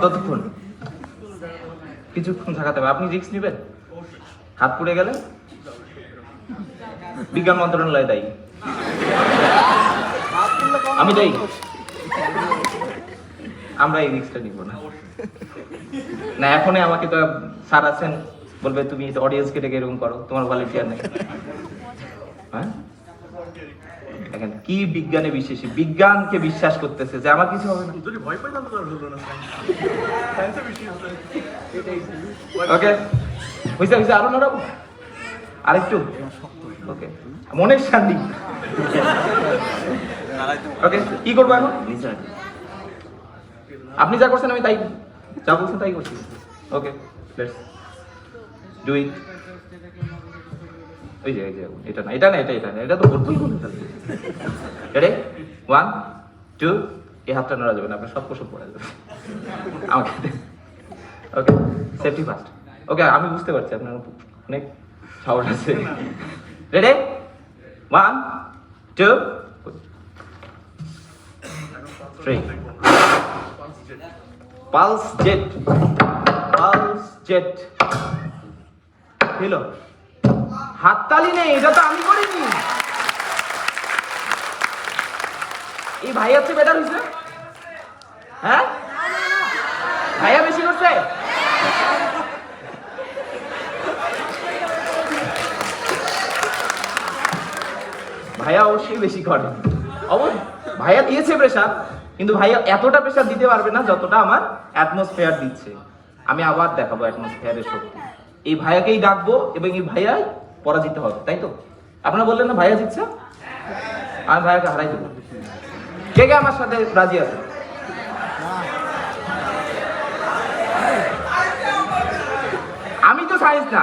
ততক্ষণ কিছুক্ষণ থাকাতে হবে। আপনি রিস্ক নেবেন? হাত পুড়ে গেলে বিজ্ঞান মন্ত্রণালয় দায়ী, আমি দায়ী। আমরা এই রিস্কটা নিব না। না এখনই আমাকে তো স্যার আছেন, বলবে তুমি অডিয়েন্সকে ডেকে এরকম করো, তোমার ভলান্টিয়ার নেই। হ্যাঁ দেখেন কি বিজ্ঞানে বিশ্বাসী, বিজ্ঞানকে বিশ্বাস করতেছে যে আমার কিছু হবে না। ওকে হয়েছে হয়েছে, আরো নরম আরেকটু। ওকে মনের শান্তি। ওকে কি করবো এখন? আপনি যা করছেন আমি তাই, যা বলছেন তাই করছি। Okay let's do it. ওই যে এটা না, এটা না, এটা এটা না, এটা তো ভুল করে ফেলছি। রেডি 1 2, এই হাতটা নড়া যাবে না, আপনার সব কোষক পড়া যাবে আমাকে। ওকে সেফটি ফার্স্ট। ওকে আমি বুঝতে পারছি আপনার অনেক সাহস আছে। Ready 1 2 3। Pulse jet, pulse jet. হলো হাততালি নেই, এটা তো আমি করিনি। এই ভাইয়া হচ্ছে বেটার হয়েছে। হ্যাঁ ভাইয়া বেশি করছে। ভাইয়া অবশ্যই বেশি করে। ভাইয়া দিয়েছে প্রেশার, কিন্তু ভাইয়া এতটা প্রেশার দিতে পারবে না যতটা আমার অ্যাটমসফিয়ার দিচ্ছে। আমি আবার দেখাবো অ্যাটমসফিয়ারের শক্তি। এই ভাইয়াকেই ডাকবো এবং এই ভাইয়া পরাজিত হবে, তাই তো? আপনারা বললেন না ভাইয়া জিতছে, আমি ভাইয়াকে হারাই দেবো। কে কে আমার সাথে রাজি আছে? আমি তো সায়েন্স না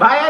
ভাইয়া।